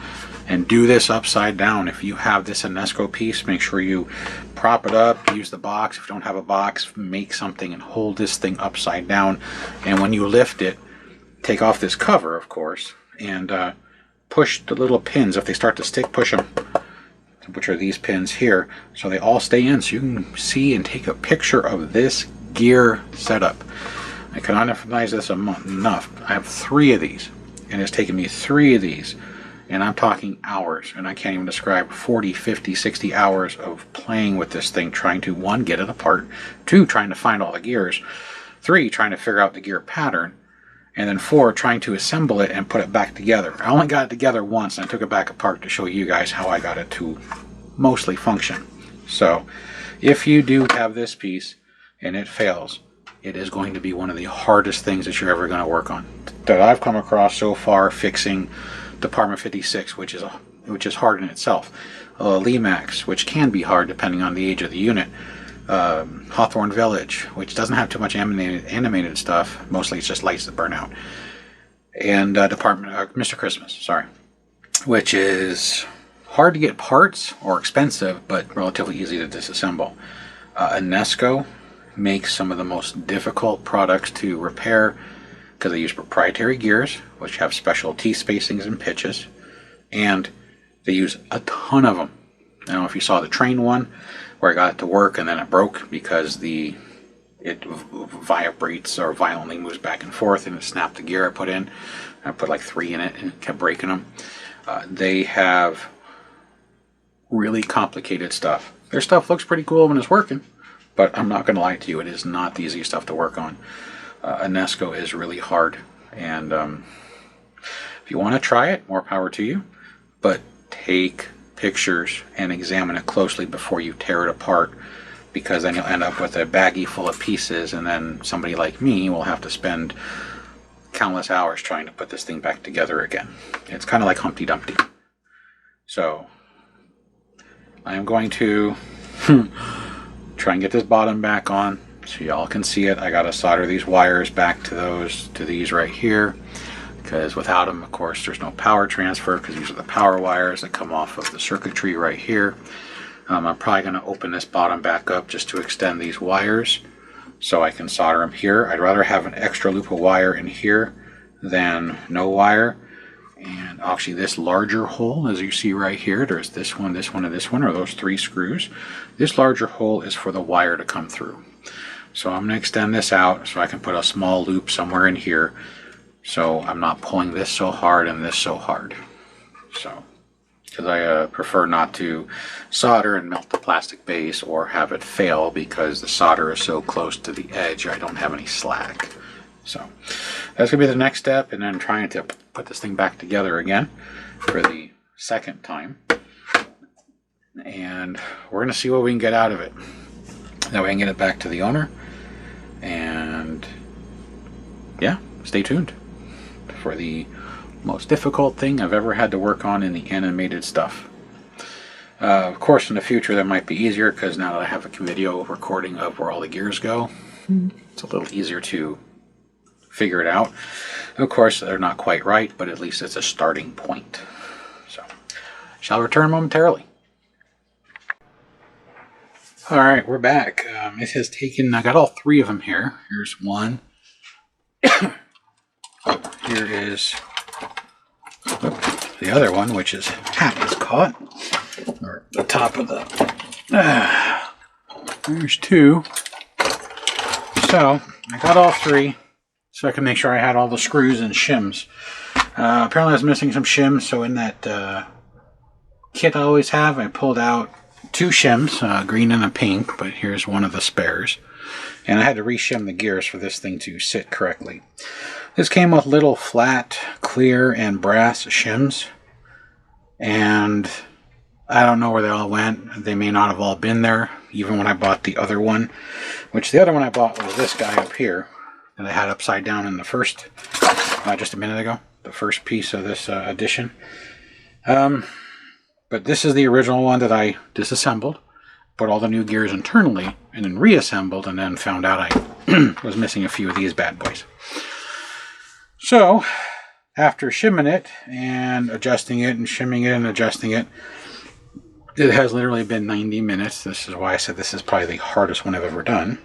And do this upside down. If you have this Enesco piece, make sure you prop it up, use the box. If you don't have a box, make something and hold this thing upside down. And when you lift it, take off this cover, of course, and push the little pins. If they start to stick, push them, which are these pins here, so they all stay in, so you can see and take a picture of this gear setup. I cannot emphasize this enough. I have 3 of these, and it's taken me 3 of these. And I'm talking hours, and I can't even describe 40, 50, 60 hours of playing with this thing, trying to, 1, get it apart, 2, trying to find all the gears, 3, trying to figure out the gear pattern, and then 4, trying to assemble it and put it back together. I only got it together once, and I took it back apart to show you guys how I got it to mostly function. So if you do have this piece and it fails, it is going to be one of the hardest things that you're ever going to work on that I've come across so far fixing Department 56, which is hard in itself. Limax, which can be hard depending on the age of the unit. Hawthorne Village, which doesn't have too much animated stuff. Mostly it's just lights that burn out. And Mr. Christmas, sorry, which is hard to get parts or expensive, but relatively easy to disassemble. Enesco makes some of the most difficult products to repair, because they use proprietary gears, which have special teeth spacings and pitches, and they use a ton of them. I don't know if you saw the train one, where I got it to work and then it broke because it vibrates or violently moves back and forth, and it snapped the gear I put in. I put like 3 in it and it kept breaking them. They have really complicated stuff. Their stuff looks pretty cool when it's working, but I'm not going to lie to you, it is not the easiest stuff to work on. Enesco is really hard, and if you want to try it, more power to you, but take pictures and examine it closely before you tear it apart, because then you'll end up with a baggie full of pieces, and then somebody like me will have to spend countless hours trying to put this thing back together again. It's kind of like Humpty Dumpty. So I am going to try and get this bottom back on so y'all can see it. I gotta solder these wires back to these right here, because without them, of course, there's no power transfer, because these are the power wires that come off of the circuitry right here. I'm probably going to open this bottom back up just to extend these wires so I can solder them here. I'd rather have an extra loop of wire in here than no wire. And actually this larger hole, as you see right here, there's this one, and this one, are those 3 screws. This larger hole is for the wire to come through. So I'm going to extend this out so I can put a small loop somewhere in here, so I'm not pulling this so hard and this so hard. So, because I prefer not to solder and melt the plastic base or have it fail because the solder is so close to the edge I don't have any slack. So that's going to be the next step, and then trying to put this thing back together again for the second time. And we're going to see what we can get out of it. That way I can get it back to the owner. And yeah, stay tuned for the most difficult thing I've ever had to work on in the animated stuff. Of course, in the future that might be easier, because now that I have a video recording of where all the gears go, it's a little easier to figure it out. Of course, they're not quite right, but at least it's a starting point. So, shall return momentarily. Alright, we're back. It has taken, I got all 3 of them here. Here's one. Here is the other one, which is half is caught, or the top of the. There's 2. So I got all 3, so I can make sure I had all the screws and shims. Apparently, I was missing some shims, so in that kit I always have, I pulled out 2 shims, green and a pink. But here's one of the spares, and I had to re-shim the gears for this thing to sit correctly. This came with little flat, clear, and brass shims, and I don't know where they all went. They may not have all been there, even when I bought the other one, which the other one I bought was this guy up here that I had upside down in the first, just a minute ago, the first piece of this edition. But this is the original one that I disassembled, put all the new gears internally, and then reassembled, and then found out I was missing a few of these bad boys. So, after shimming it and adjusting it and shimming it and adjusting it, it has literally been 90 minutes. This is why I said this is probably the hardest one I've ever done.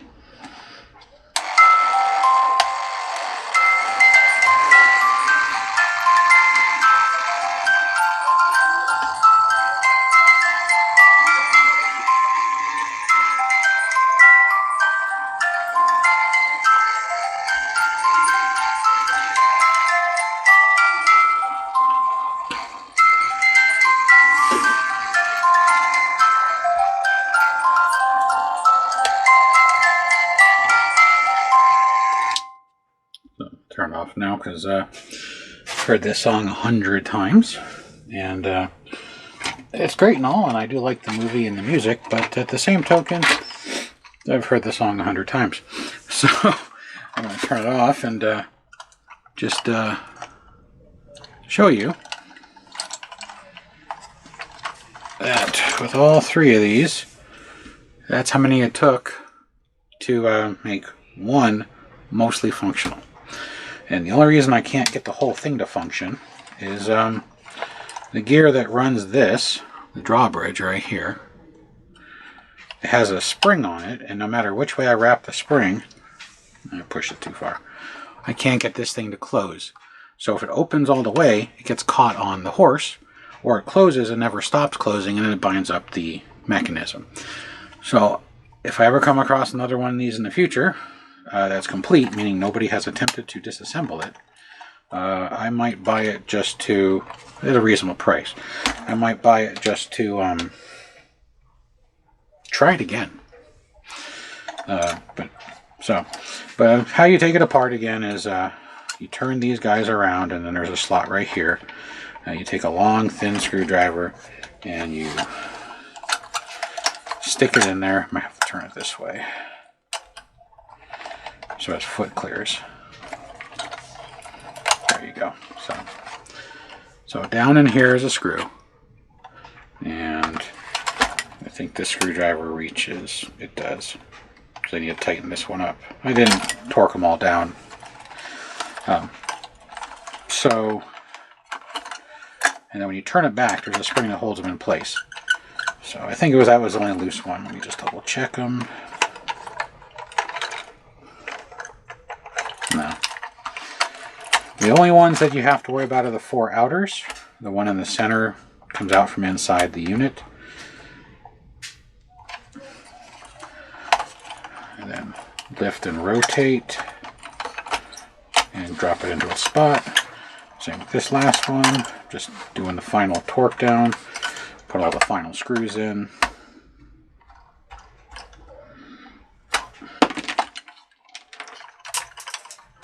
Turn off now, because I've heard this song 100 times, and it's great and all, and I do like the movie and the music, but at the same token, I've heard the song 100 times. So I'm going to turn it off and just show you that with all 3 of these, that's how many it took to make one mostly functional. And the only reason I can't get the whole thing to function is the gear that runs this, the drawbridge right here, it has a spring on it, and no matter which way I wrap the spring, I pushed it too far, I can't get this thing to close. So if it opens all the way, it gets caught on the horse, or it closes and never stops closing, and then it binds up the mechanism. So if I ever come across another one of these in the future, that's complete, meaning nobody has attempted to disassemble it, I might buy it just to, at a reasonable price, I might buy it just to try it again. But how you take it apart again is you turn these guys around, and then there's a slot right here. You take a long thin screwdriver and you stick it in there. I might have to turn it this way so its foot clears. There you go. So down in here is a screw, and I think this screwdriver reaches. It does. So I need to tighten this one up. I didn't torque them all down. And then when you turn it back, there's a spring that holds them in place. So I think that was the only loose one. Let me just double check them. No. The only ones that you have to worry about are the 4 outers. The one in the center comes out from inside the unit. And then lift and rotate and drop it into a spot. Same with this last one. Just doing the final torque down. Put all the final screws in.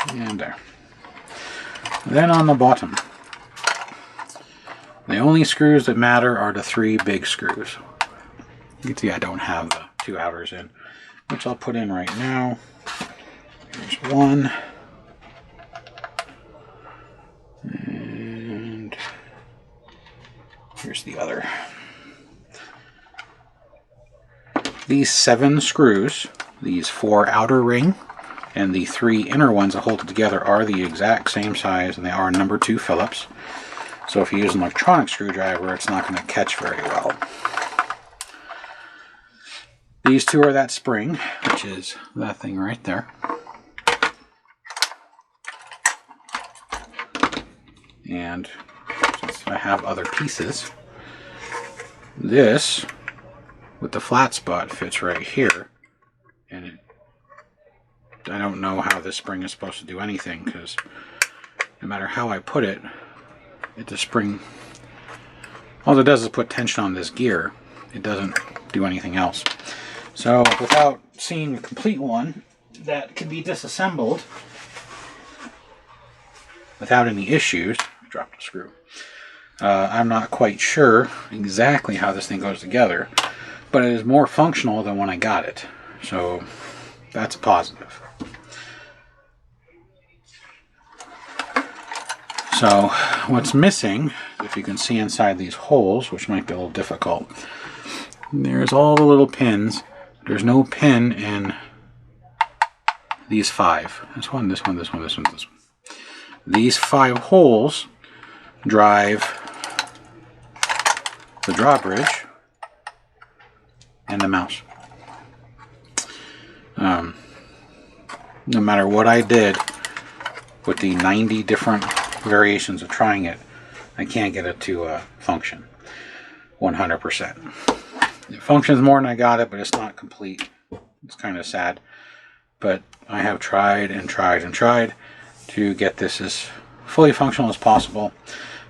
And there. Then on the bottom, the only screws that matter are the 3 big screws. You can see I don't have the 2 outers in, which I'll put in right now. Here's one. And here's the other. These 7 screws, these 4 outer ring, and the 3 inner ones that hold it together are the exact same size, and they are number 2 Phillips. So if you use an electronic screwdriver, it's not going to catch very well. These 2 are that spring, which is that thing right there. And since I have other pieces, this with the flat spot fits right here, and I don't know how this spring is supposed to do anything, because no matter how I put it, the spring, all it does is put tension on this gear. It doesn't do anything else. So without seeing a complete one that can be disassembled without any issues, I dropped a screw. I'm not quite sure exactly how this thing goes together, but it is more functional than when I got it. So that's a positive. So what's missing, if you can see inside these holes, which might be a little difficult, there's all the little pins. There's no pin in these 5. This one, this one, this one, this one, this one. These 5 holes drive the drawbridge and the mouse. No matter what I did with the 90 different variations of trying it, I can't get it to function 100%. It functions more than I got it, but it's not complete. It's kind of sad. But I have tried and tried and tried to get this as fully functional as possible.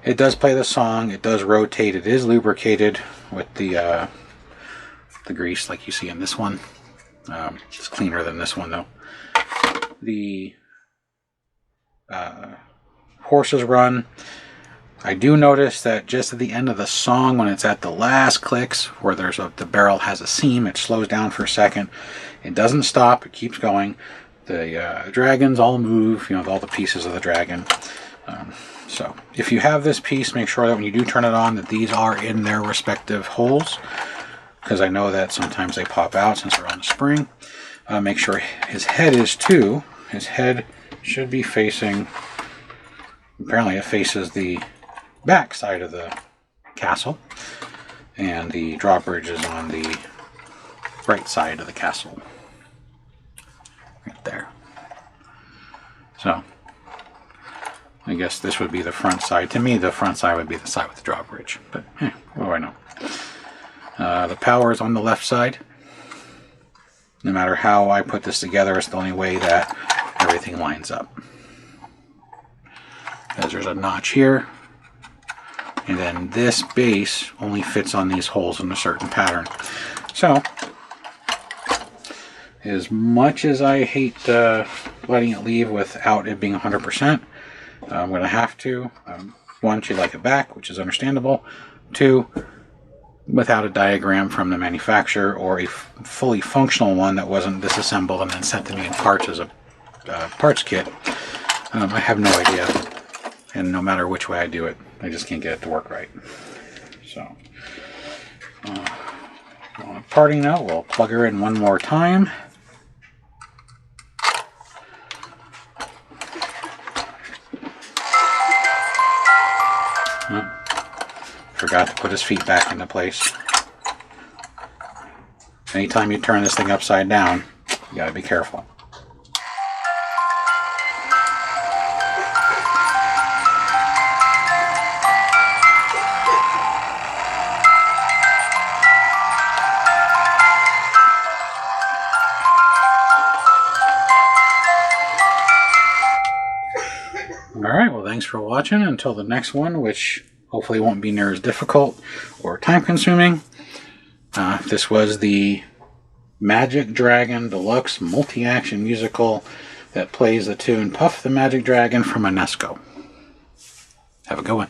It does play the song, it does rotate, it is lubricated with the grease like you see in this one. It's cleaner than this one though. The horses run. I do notice that just at the end of the song, when it's at the last clicks, where the barrel has a seam, it slows down for a second. It doesn't stop, it keeps going. The dragons all move, you know, all the pieces of the dragon. So if you have this piece, make sure that when you do turn it on, that these are in their respective holes, because I know that sometimes they pop out since they're on the spring. Make sure his head is too. His head should be facing, apparently it faces the back side of the castle, and the drawbridge is on the right side of the castle. Right there. So I guess this would be the front side. To me, the front side would be the side with the drawbridge, but what do I know? The power is on the left side. No matter how I put this together, it's the only way that everything lines up. Because there's a notch here, and then this base only fits on these holes in a certain pattern. So, as much as I hate letting it leave without it being 100%, I'm going to have to. 1, she'd like it back, which is understandable. 2, without a diagram from the manufacturer or a fully functional one that wasn't disassembled and then sent to me in parts as a parts kit, I have no idea. And no matter which way I do it, I just can't get it to work right. So, On a parting note, we'll plug her in one more time. Oh, forgot to put his feet back into place. Anytime you turn this thing upside down, you gotta be careful. Alright, well thanks for watching. Until the next one, which hopefully won't be near as difficult or time consuming. This was the Magic Dragon Deluxe Multi-Action Musical that plays the tune Puff the Magic Dragon from Enesco. Have a good one.